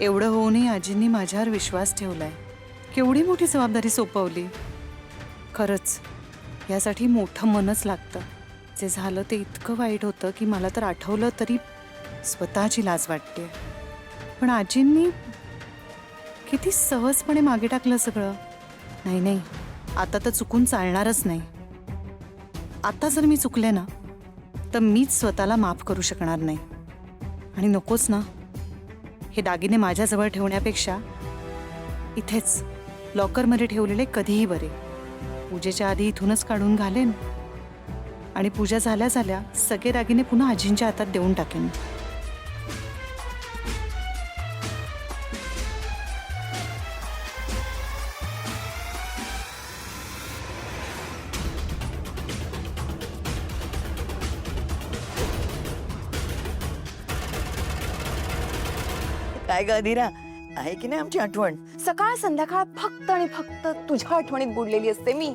एवढं होऊनही आजींनी माझ्यावर विश्वास ठेवलाय, केवढी मोठी जबाबदारी सोपवली. खरंच यासाठी मोठं मनच लागतं. जे झालं ते इतकं वाईट होतं की मला तर आठवलं तरी स्वतःची लाज वाटते. पण आजींनी किती सहजपणे मागे टाकलं सगळं. नाही नाही, आता तर चुकून चालणारच नाही. आता जर मी चुकले ना तर मीच स्वतःला माफ करू शकणार नाही. आणि नकोच ना, हे दागिने माझ्याजवळ ठेवण्यापेक्षा इथेच लॉकरमध्ये ठेवलेले कधीही बरे. पूजेच्या आधी इथूनच काढून घालेन आणि पूजा झाल्या झाल्या सगळे दागिने पुन्हा आजींच्या हातात देऊन टाकेन. काय ग अधीरा, आहे की नाही आमची आठवण? सकाळ संध्याकाळ फक्त आणि फक्त तुझ्या आठवणीत बुडलेली असते मी.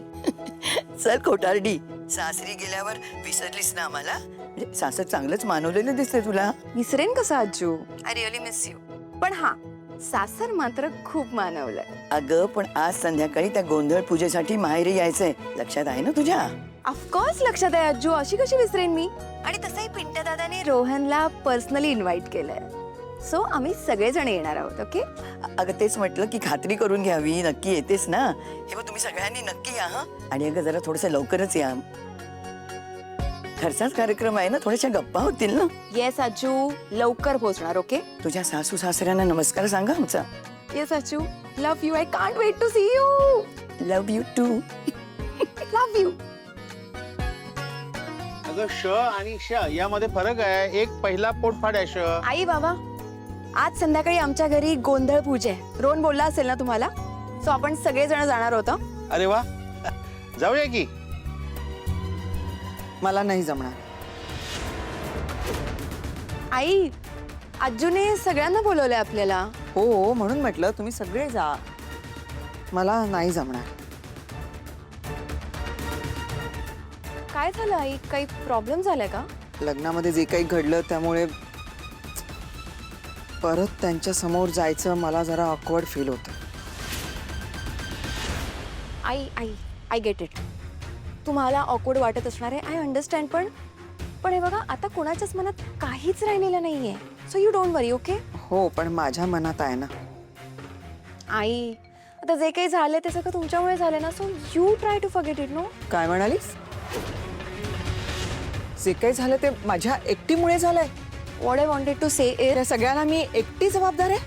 चल खोटारडी, सासरी गेल्यावर विसरलीस ना आम्हाला? म्हणजे सासर चांगलंच मानवलेलं दिसतंय तुला. विसरेन कसं आजू? I really miss you. पण हा, सासर मात्र खूप मानवलंय. अगं पण आज संध्याकाळी त्या गोंधळ पूजेसाठी माहेरी यायचंय, लक्षात आहे ना तुझ्या? ऑफकोर्स लक्षात आहे आजू, अशी कशी विसरेन मी. आणि तसंही पिंट्या दादाने रोहनला पर्सनली इन्व्हाइट केलंय. सो आम्ही सगळेजण येणार आहोत. ओके? अगं तेच म्हटलं की खात्री करून घ्यावी, नक्की येतेस ना? हे बघ, तुम्ही सगळ्यांनी नक्की या हा. आणि अगं जरा थोडंसं लवकरच या, घरचाच कार्यक्रम आहे ना, थोड्याशा गप्पा होतील ना. येस आजू, लवकर पोहोचणार. ओके? तुझ्या सासू सासऱ्यांना नमस्कार सांगा आमचा. Yes Aaju, love you. I can't wait to see you. Love you too. Love you. अगं श आणि श यामध्ये फरक आहे. एक पहिला पोटफाड आहे श. आई बाबा, आज संध्याकाळी आमच्या घरी गोंधळ पूजा आहे. रोहन बोलला असेल ना तुम्हाला? सो आपण सगळेजण जाणार होतो. अरे वा, जाऊया की. मला नाही जमणार. आई, आजूने सगळ्यांना बोलवलंय आपल्याला. हो, म्हणून म्हटलं तुम्ही सगळे जा. मला नाही जमणार. काय झालं आई? काही प्रॉब्लेम झालाय का? लग्नामध्ये जे काही घडलं त्यामुळे परत त्यांच्या समोर जायचं मला जरा ऑकवर्ड फील होतं. आई आई आय गेट इट. तुम्हाला ऑकवर्ड वाटत असणार आहे. I understand. पण हे बघा, आता कोणाच्याच मनात काहीच राहिलेलं नाहीये. So you don't worry. Okay? हो, पण माझ्या मनात आहे ना. आई, आता जे काही झालंय ते सगळं तुमच्यामुळे झालंय ना. So you try to forget it. No? काय म्हणालीस? जे काही झालं ते माझ्या एकटीमुळे झालंय? What I wanted to say is, त्या सगळ्यांना मी एकटी जबाबदार आहे?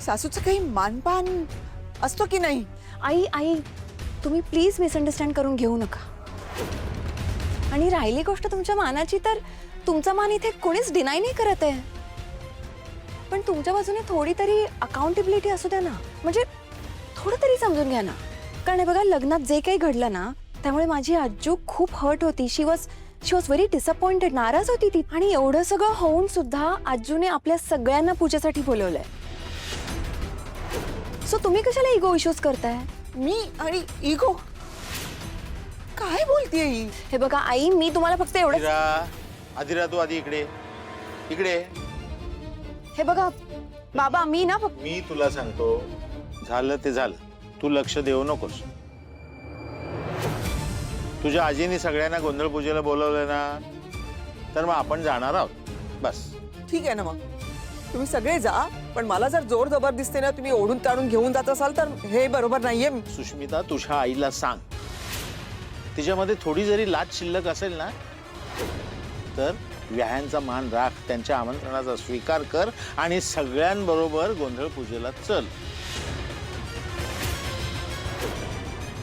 सासूचं काही मानपान असतो की नाही? आई आई तुम्ही प्लीज मिसअंडरस्टँड करून घेऊ नका. आणि राहिली गोष्ट तुमच्या मानाची, तर तुमचा मान इथे कोणीच डिनाय नाही करत आहे. पण तुमच्या बाजूने थोडी तरी अकाउंटेबिलिटी असू द्या ना. म्हणजे थोडं तरी समजून घ्या ना. कारण हे बघा, लग्नात जे काही घडलं ना, त्यामुळे माझी आजू खूप हर्ट होती. शी वॉज व्हेरी डिसअपॉइंटेड. नाराज होती ती. आणि एवढं सगळं होऊन सुद्धा आजूने आपल्या सगळ्यांना पूजेसाठी बोलवलंय. सो तुम्ही कशाला इगो इश्यूज करताय? मी आणि इगो? काय बोलतेय ही? हे बघा आई, मी तुम्हाला फक्त एवढं. अधीरा, अधीरा तू आधी इकडे इकडे. हे बघा बाबा, मी ना फक्त. मी तुला सांगतो, झालं ते झालं. तू लक्ष देऊ नकोस. तुझ्या आजीने सगळ्यांना गोंधळ पूजेला बोलवलंय ना, तर मग आपण जाणार आहोत. बस. ठीक आहे ना, मग तुम्ही सगळे जा. पण मला जर जोर जबरदस्ती ना तुम्ही ओढून ताडून घेऊन जात असाल तर हे बरोबर नाहीये. सुष्मिता, तुझ्या आईला सांग, तिच्यामध्ये थोडी जरी लाज शिल्लक असेल ना, तर व्याह्यांचा मान राख, त्यांच्या आमंत्रणाचा स्वीकार कर आणि सगळ्यांबरोबर गोंधळ पूजेला चल.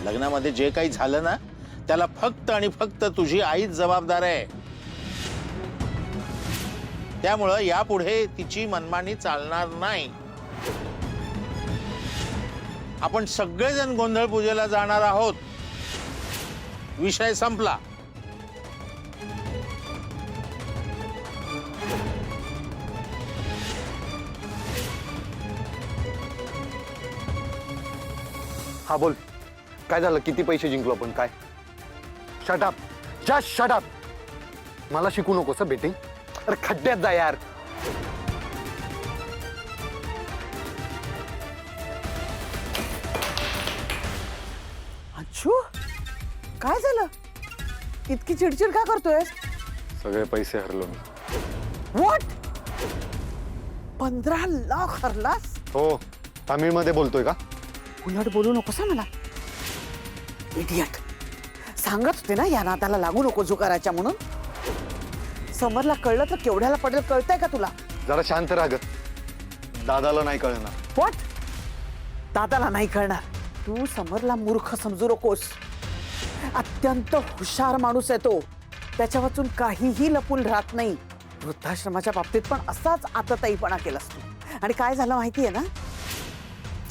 लग्नामध्ये जे काही झालं ना, त्याला फक्त आणि फक्त तुझी आईच जबाबदार आहे. त्यामुळं यापुढे तिची मनमानी चालणार नाही. आपण सगळेजण गोंधळ पूजेला जाणार आहोत. विषय संपला. हा बोल, काय झालं? किती पैसे जिंकलो आपण? काय? Shut up, just shut up. मला शिकू नकोस बेटिंग. अरे खड्ड्यात जा यार. अंशू काय झालं इतकी चिडचिड का करतोय सगळे पैसे हरलो मी. व्हॉट 15 लाख हरलास हो तामिळमध्ये बोलतोय का? उलट बोलू नकोस हं मला इडियट सांगत होते ना या नादाला लागू नको जुगाराच्या म्हणून समरला कळलं तर केवढ्याला पडेल कळतंय का तुला जरा शांत राहा ग. दादाला नाही कळणार. व्हॉट दादाला नाही कळणार तू समरला मूर्ख समजू नकोस अत्यंत हुशार माणूस आहे तो त्याच्या वाचून काहीही लपून राहत नाही वृद्धाश्रमाच्या बाबतीत पण असाच आतताईपणा केलास तू आणि काय झालं माहितीये ना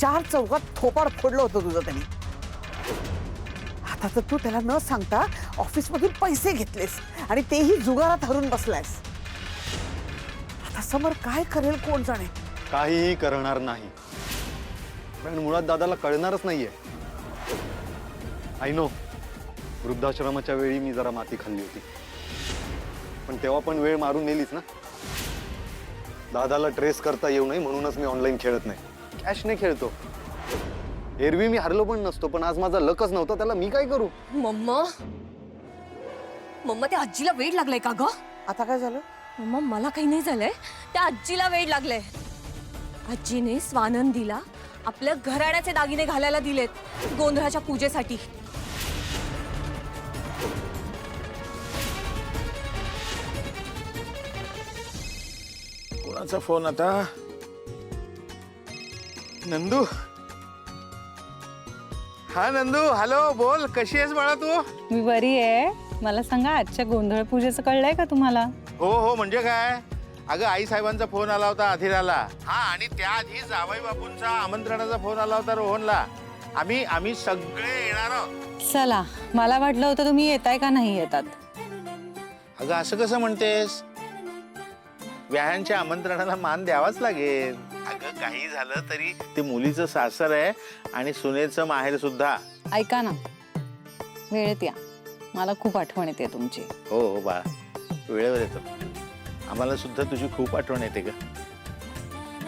4 चौकात थोपाड फोडलं होतं तुझं त्यांनी आता तर तू त्याला न सांगता ऑफिसमधून पैसे घेतलेस आणि तेही जुगारात हरून बसलायस आता समोर काय करेल कोण जाणे काहीही करणार नाही पण मुळात दादाला कळणारच नाहीये. आय नो वृद्धाश्रमाच्या वेळी मी जरा माती खाल्ली होती पण तेव्हा पण वेळ मारून नेलीच ना. दादाला ट्रेस करता येऊ नये म्हणूनच मी ऑनलाईन खेळत नाही कॅशने खेळतो. एरवी मी हरलो पण नसतो पण आज माझा लकच नव्हता त्याला मी काय करू. मम्मा मम्मा त्या आजीला वेड लागलाय का ग? आता काय झालं मम्मा मला काही नाही झालंय त्या आजीला वेड लागलंय. आजीने स्वानंदीला आपल्या घराण्याचे दागिने घालायला दिलेत गोंधळाच्या पूजेसाठी. कोणाचा फोन आता? नंदू. हा नंदू हॅलो बोल कशी आहेस बाळा तू? मी बरी आहे. मला सांगा आजच्या गोंधळ पूजेचं कळलंय का तुम्हाला? हो हो म्हणजे काय? अगं आई साहेबांचा फोन आला होता अथिराला. हा आणि त्याआधी जावई बापूंचा आमंत्रणाचा फोन आला होता रोहनला. आम्ही सगळे येणार आहोत. चला मला वाटलं होतं तुम्ही येताय का नाही येतात. अगं असं कसं म्हणतेस? व्याहांच्या आमंत्रणाला मान द्यावाच लागेल. अगं काही झालं तरी ते मुलीचं सासर आहे आणि सुनेचं माहेर सुद्धा. ऐका ना वेळेत या मला खूप आठवण येते तुमची. हो हो बाळा वेळेवर येतो. आम्हाला सुद्धा तुझी खूप आठवण येते ग.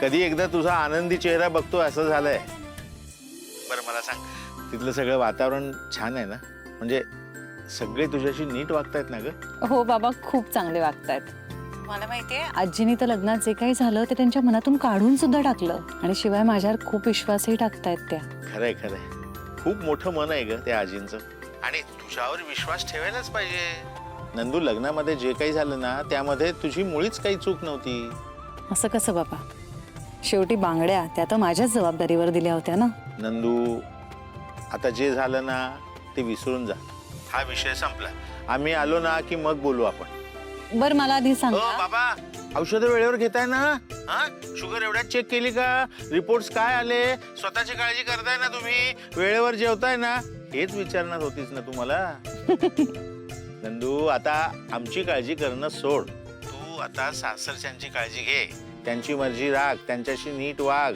कधी एकदा तुझा आनंदी चेहरा बघतो असं झालंय. बरं मला सांग तिथलं सगळं वातावरण छान आहे ना? म्हणजे सगळे तुझ्याशी नीट वागतायत ना ग? हो बाबा खूप चांगले वागतायत. मला माहितीये आजीने तर लग्नात जे काही झालं ते त्यांच्या मनातून काढून सुद्धा टाकलं आणि शिवाय माझ्यावर खूप विश्वासही टाकतायत त्या. खरंय खरंय खूप मोठं मन आहे ग त्या आजींचं आणि तुझ्यावर विश्वास ठेवायलाच पाहिजे. नंदू लग्नामध्ये जे काही झालं ना त्यामध्ये तुझी मुळीच काही चूक नव्हती. असं कसं बाबा? शेवटी बांगड्या त्या तर माझ्याच जबाबदारीवर दिल्या होत्या ना. नंदू आता जे झालं ना ते विसरून जा. हा विषय संपला. आम्ही आलो ना की मग बोलू आपण. बर मला आधी हो सांगा बाबा औषधं वेळेवर घेताय ना? हा शुगर एवढ्यात चेक केली का? रिपोर्ट्स काय आले? स्वतःची काळजी करताय ना तुम्ही? वेळेवर जेवताय ना? हेच विचारणार होतीस ना तुम्हाला? नंदू आता आमची काळजी करणं सोड. तू आता सासरच्यांची काळजी घे. त्यांची मर्जी राख त्यांच्याशी नीट वाग.